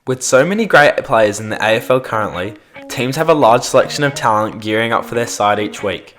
With so many great players in the AFL currently, teams have a large selection of talent gearing up for their side each week.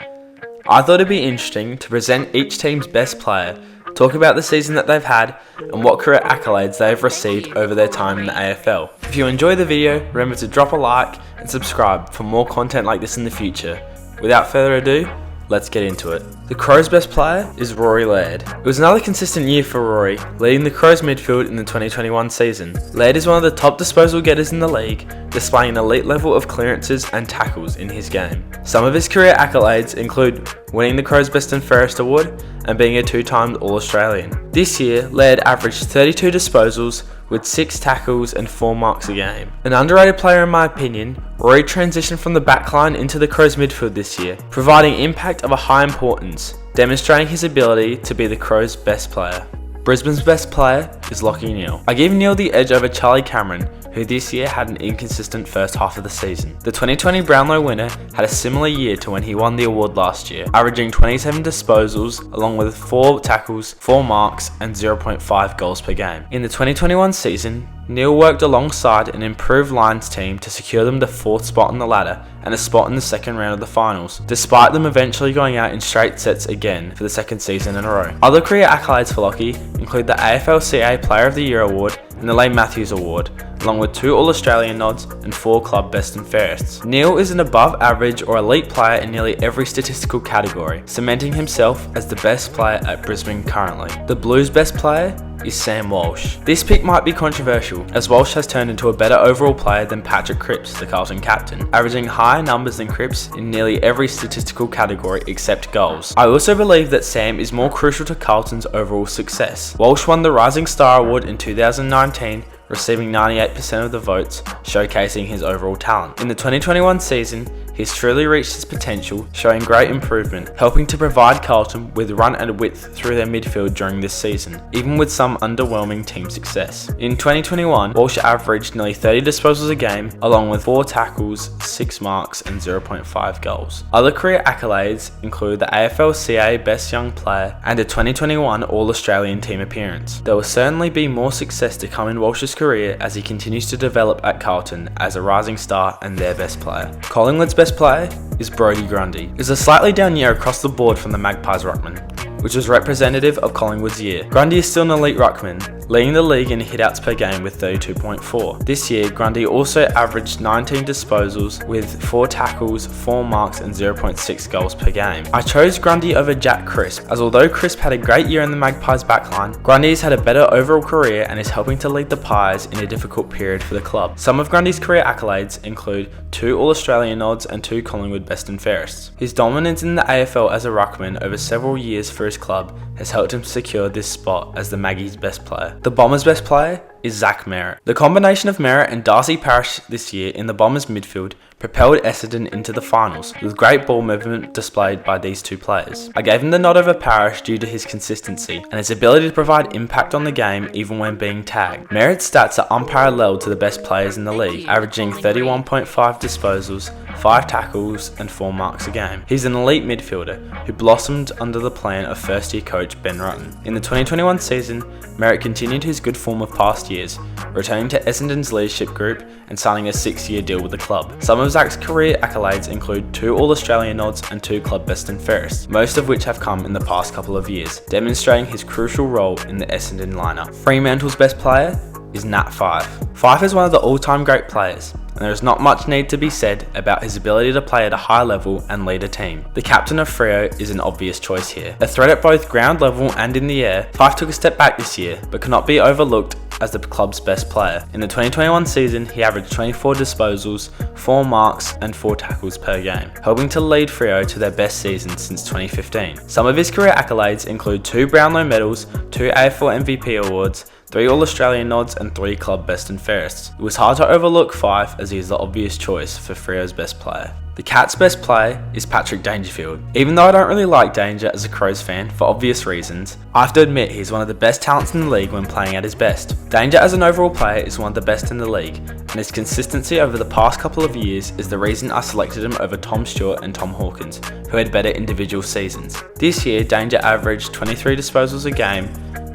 I thought it'd be interesting to present each team's best player, talk about the season that they've had, and what career accolades they have received over their time in the AFL. If you enjoy the video, remember to drop a like and subscribe for more content like this in the future. Without further ado, let's get into it. The Crows' best player is Rory Laird. It was another consistent year for Rory, leading the Crows midfield in the 2021 season. Laird is one of the top disposal getters in the league, displaying an elite level of clearances and tackles in his game. Some of his career accolades include winning the Crows' Best and Fairest award and being a two-time All-Australian. This year, Laird averaged 32 disposals with 6 tackles and 4 marks a game. An underrated player in my opinion, Rory transitioned from the backline into the Crows midfield this year, providing impact of a high importance, demonstrating his ability to be the Crows' best player. Brisbane's best player is Lachie Neale. I give Neale the edge over Charlie Cameron, who this year had an inconsistent first half of the season. The 2020 Brownlow winner had a similar year to when he won the award last year, averaging 27 disposals along with 4 tackles, 4 marks and 0.5 goals per game. In the 2021 season, Neale worked alongside an improved Lions team to secure them the 4th spot on the ladder and a spot in the second round of the finals, despite them eventually going out in straight sets again for the second season in a row. Other career accolades for Lachie include the AFL-CA Player of the Year award and the Leigh Matthews award, along with 2 All-Australian nods and 4 club best and fairests. Neale is an above average or elite player in nearly every statistical category, cementing himself as the best player at Brisbane currently. The Blues' best player is Sam Walsh. This pick might be controversial, as Walsh has turned into a better overall player than Patrick Cripps, the Carlton captain, averaging higher numbers than Cripps in nearly every statistical category except goals. I also believe that Sam is more crucial to Carlton's overall success. Walsh won the Rising Star Award in 2019, receiving 98% of the votes, showcasing his overall talent. In the 2021 season, he's truly reached his potential, showing great improvement, helping to provide Carlton with run and width through their midfield during this season, even with some underwhelming team success. In 2021, Walsh averaged nearly 30 disposals a game, along with 4 tackles, 6 marks and 0.5 goals. Other career accolades include the AFL-CA Best Young Player and a 2021 All-Australian team appearance. There will certainly be more success to come in Walsh's career as he continues to develop at Carlton as a rising star and their best player. Collingwood's best player is Brody Grundy. It was a slightly down year across the board from the Magpies ruckman, which was representative of Collingwood's year. Grundy is still an elite ruckman, leading the league in hitouts per game with 32.4. This year, Grundy also averaged 19 disposals with 4 tackles, 4 marks and 0.6 goals per game. I chose Grundy over Jack Crisp, as although Crisp had a great year in the Magpies backline, Grundy's had a better overall career and is helping to lead the Pies in a difficult period for the club. Some of Grundy's career accolades include 2 All-Australian nods and 2 Collingwood Best and Fairest. His dominance in the AFL as a ruckman over several years for his club has helped him secure this spot as the Maggies' best player. The Bombers' best player is Zach Merritt. The combination of Merritt and Darcy Parish this year in the Bombers' midfield propelled Essendon into the finals, with great ball movement displayed by these 2 players. I gave him the nod over Parish due to his consistency and his ability to provide impact on the game even when being tagged. Merritt's stats are unparalleled to the best players in the league, averaging 31.5 disposals, 5 tackles and 4 marks a game. He's an elite midfielder who blossomed under the plan of first-year coach Ben Rutten. In the 2021 season, Merritt continued his good form of past years, returning to Essendon's leadership group and signing a 6-year deal with the club. Some of Zach's career accolades include 2 All-Australian nods and 2 club best and fairest, most of which have come in the past couple of years, demonstrating his crucial role in the Essendon lineup. Fremantle's best player is Nat Fyfe. Fyfe is one of the all-time great players, and there is not much need to be said about his ability to play at a high level and lead a team. The captain of Freo is an obvious choice here. A threat at both ground level and in the air, Fyfe took a step back this year, but cannot be overlooked as the club's best player. In the 2021 season, he averaged 24 disposals, 4 marks and 4 tackles per game, helping to lead Freo to their best season since 2015. Some of his career accolades include 2 Brownlow medals, 2 AFL MVP awards, 3 All-Australian nods and 3 club best and fairests. It was hard to overlook Fyfe as he is the obvious choice for Freo's best player. The Cats' best player is Patrick Dangerfield. Even though I don't really like Danger as a Crows fan for obvious reasons, I have to admit he's one of the best talents in the league when playing at his best. Danger as an overall player is one of the best in the league, and his consistency over the past couple of years is the reason I selected him over Tom Stewart and Tom Hawkins, who had better individual seasons. This year, Danger averaged 23 disposals a game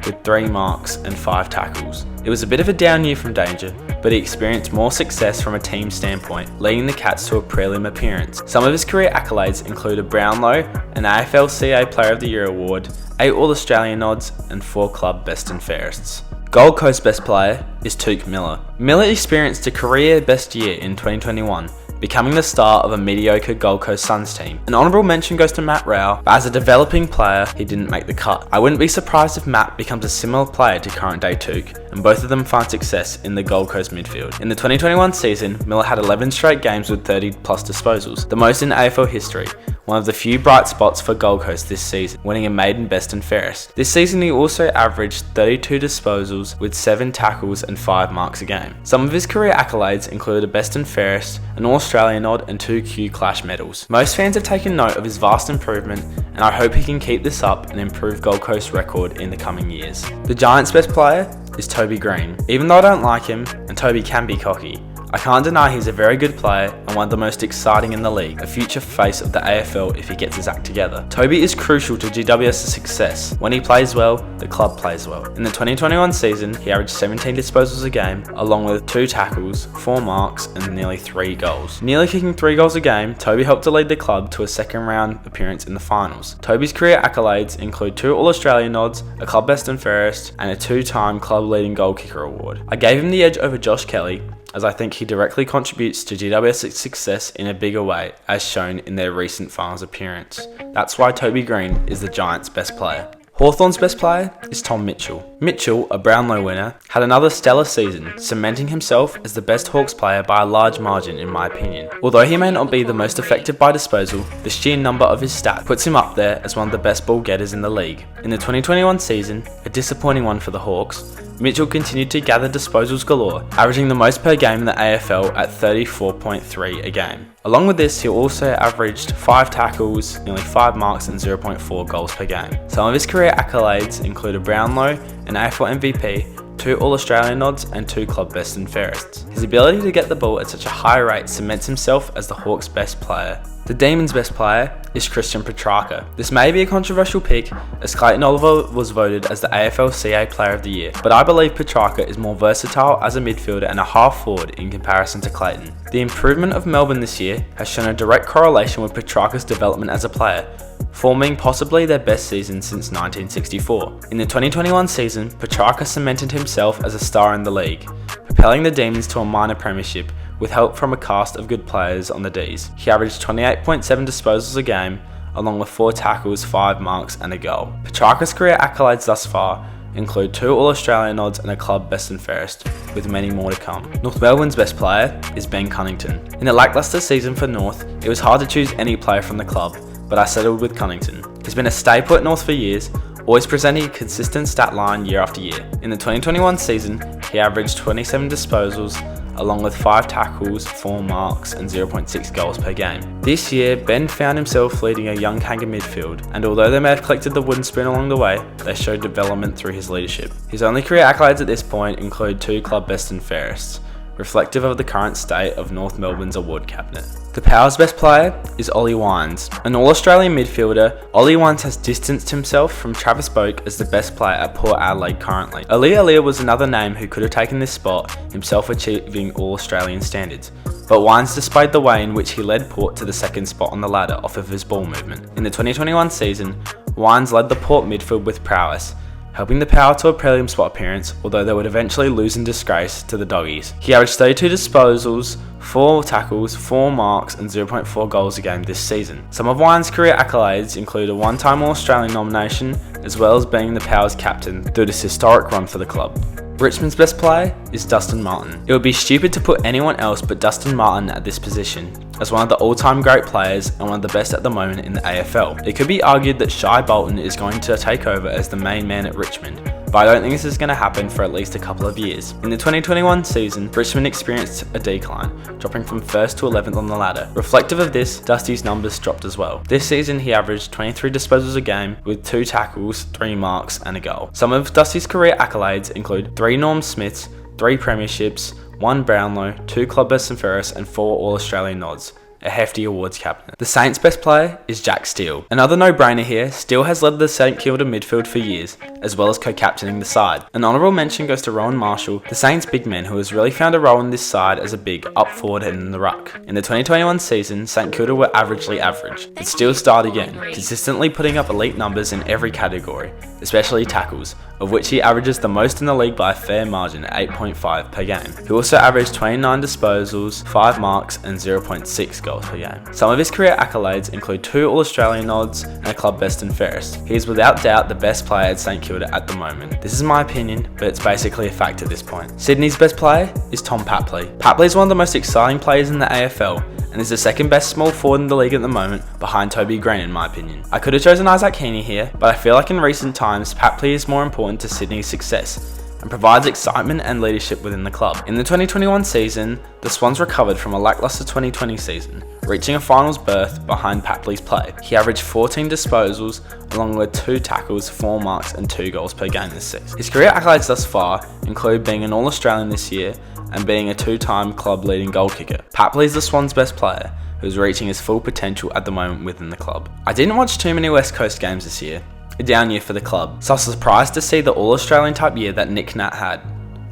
with 3 marks and 5 tackles. It was a bit of a down year from Danger, but he experienced more success from a team standpoint, leading the Cats to a prelim appearance. Some of his career accolades include a Brownlow, an AFL-CA Player of the Year award, 8 All-Australian nods, and 4 club best and fairests. Gold Coast best player is Touk Miller. Miller experienced a career best year in 2021, becoming the star of a mediocre Gold Coast Suns team. An honourable mention goes to Matt Rao, but as a developing player, he didn't make the cut. I wouldn't be surprised if Matt becomes a similar player to current day Touk, and both of them find success in the Gold Coast midfield. In the 2021 season, Miller had 11 straight games with 30 plus disposals, the most in AFL history, one of the few bright spots for Gold Coast this season, winning a maiden best and fairest. This season he also averaged 32 disposals with 7 tackles and 5 marks a game. Some of his career accolades include a best and fairest, an All-Australian nod and 2 Q Clash medals. Most fans have taken note of his vast improvement, and I hope he can keep this up and improve Gold Coast's record in the coming years. The Giants' best player is Toby Green. Even though I don't like him, and Toby can be cocky, I can't deny he's a very good player and one of the most exciting in the league, a future face of the AFL if he gets his act together. Toby is crucial to GWS's success. When he plays well, the club plays well. In the 2021 season, he averaged 17 disposals a game, along with 2 tackles, 4 marks, and nearly 3 goals. Nearly kicking 3 goals a game, Toby helped to lead the club to a second round appearance in the finals. Toby's career accolades include 2 All-Australian nods, a club best and fairest, and a 2-time club leading goal kicker award. I gave him the edge over Josh Kelly, as I think he directly contributes to GWS's success in a bigger way, as shown in their recent finals appearance. That's why Toby Green is the Giants' best player. Hawthorn's best player is Tom Mitchell. Mitchell, a Brownlow winner, had another stellar season, cementing himself as the best Hawks player by a large margin in my opinion. Although he may not be the most effective by disposal, the sheer number of his stats puts him up there as one of the best ball getters in the league. In the 2021 season, a disappointing one for the Hawks, Mitchell continued to gather disposals galore, averaging the most per game in the AFL at 34.3 a game. Along with this, he also averaged 5 tackles, nearly 5 marks and 0.4 goals per game. Some of his career accolades include a Brownlow, an AFL MVP, 2 All-Australian nods and 2 club best and fairests. His ability to get the ball at such a high rate cements himself as the Hawks' best player. The Demons' best player is Christian Petraka. This may be a controversial pick, as Clayton Oliver was voted as the AFL-CA Player of the Year, but I believe Petraka is more versatile as a midfielder and a half forward in comparison to Clayton. The improvement of Melbourne this year has shown a direct correlation with Petraka's development as a player, forming possibly their best season since 1964. In the 2021 season, Petraka cemented himself as a star in the league, propelling the Demons to a minor premiership with help from a cast of good players on the Ds. He averaged 28.7 disposals a game, along with 4 tackles, 5 marks and a goal. Petraka's career accolades thus far include 2 All-Australian nods and a club best and fairest, with many more to come. North Melbourne's best player is Ben Cunnington. In a lacklustre season for North, it was hard to choose any player from the club, but I settled with Cunnington. He's been a staple at North for years, always presenting a consistent stat line year after year. In the 2021 season, he averaged 27 disposals, along with 5 tackles, 4 marks and 0.6 goals per game. This year, Ben found himself leading a young Kangar midfield, and although they may have collected the wooden spoon along the way, they showed development through his leadership. His only career accolades at this point include 2 club best and fairests, reflective of the current state of North Melbourne's award cabinet. The Power's best player is Ollie Wines. An All-Australian midfielder, Ollie Wines has distanced himself from Travis Boak as the best player at Port Adelaide currently. Ali was another name who could have taken this spot, himself achieving All-Australian standards, but Wines displayed the way in which he led Port to the second spot on the ladder off of his ball movement. In the 2021 season, Wines led the Port midfield with prowess, helping the Power to a prelim spot appearance, although they would eventually lose in disgrace to the Doggies. He averaged 32 disposals, 4 tackles, 4 marks and 0.4 goals a game this season. Some of Wines' career accolades include a 1-time All-Australian nomination, as well as being the Power's captain through this historic run for the club. Richmond's best player is Dustin Martin. It would be stupid to put anyone else but Dustin Martin at this position, as one of the all-time great players and one of the best at the moment in the AFL. It could be argued that Shai Bolton is going to take over as the main man at Richmond, but I don't think this is going to happen for at least a couple of years. In the 2021 season, Richmond experienced a decline, dropping from 1st to 11th on the ladder. Reflective of this, Dusty's numbers dropped as well. This season he averaged 23 disposals a game with 2 tackles, 3 marks and a goal. Some of Dusty's career accolades include 3 Norm Smiths, 3 premierships, 1 Brownlow, 2 club best and fairest and 4 All-Australian nods. a hefty awards cabinet. The Saints' best player is Jack Steele. Another no-brainer here, Steele has led the St Kilda midfield for years, as well as co-captaining the side. An honourable mention goes to Rowan Marshall, the Saints' big man who has really found a role in this side as a big up forward and in the ruck. In the 2021 season, St Kilda were averagely average, but Steele started again, consistently putting up elite numbers in every category, especially tackles, of which he averages the most in the league by a fair margin at 8.5 per game. He also averaged 29 disposals, 5 marks and 0.6 goals per game. Some of his career accolades include 2 All-Australian nods and a club best and fairest. He is without doubt the best player at St Kilda at the moment. This is my opinion, but it's basically a fact at this point. Sydney's best player is Tom Papley. Papley is one of the most exciting players in the AFL, and is the second best small forward in the league at the moment, behind Toby Green in my opinion. I could have chosen Isaac Heaney here, but I feel like in recent times, Papley is more important to Sydney's success, and provides excitement and leadership within the club. In the 2021 season, the Swans recovered from a lacklustre 2020 season, reaching a finals berth behind Papley's play. He averaged 14 disposals, along with 2 tackles, 4 marks and 2 goals per game this season. His career accolades thus far include being an All-Australian this year, and being a 2-time club leading goal kicker. Papley is the Swans' best player, who is reaching his full potential at the moment within the club. I didn't watch too many West Coast games this year, a down year for the club, so I was surprised to see the All-Australian type year that Nick Nat had.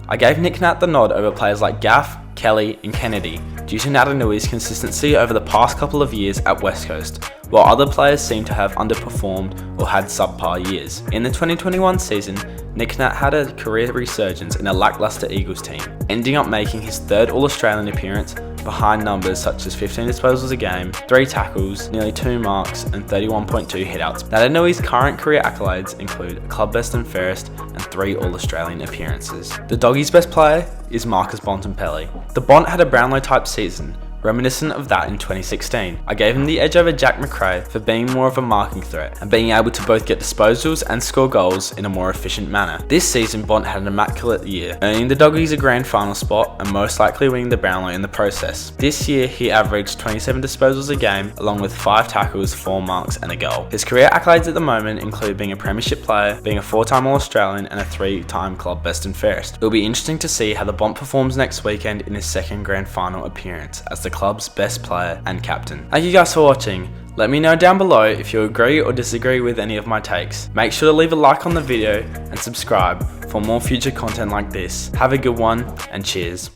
I gave Nick Nat the nod over players like Gaff, Kelly and Kennedy due to Natanui's consistency over the past couple of years at West Coast, while other players seem to have underperformed or had subpar years. In the 2021 season, Nick Nat had a career resurgence in a lacklustre Eagles team, ending up making his 3rd All-Australian appearance behind numbers such as 15 disposals a game, 3 tackles, nearly 2 marks and 31.2 hitouts. Natanui's current career accolades include a club best and fairest and 3 All-Australian appearances. The Doggies' best player is Marcus Bontanpelli. The Bont had a Brownlow type season, reminiscent of that in 2016. I gave him the edge over Jack McRae for being more of a marking threat and being able to both get disposals and score goals in a more efficient manner. This season, Bont had an immaculate year, earning the Doggies a grand final spot and most likely winning the Brownlow in the process. This year, he averaged 27 disposals a game, along with 5 tackles, 4 marks and a goal. His career accolades at the moment include being a premiership player, being a 4-time All-Australian and a 3-time club best and fairest. It will be interesting to see how the Bont performs next weekend in his 2nd grand final appearance as the club's best player and captain. Thank you guys for watching. Let me know down below if you agree or disagree with any of my takes. Make sure to leave a like on the video and subscribe for more future content like this. Have a good one and cheers.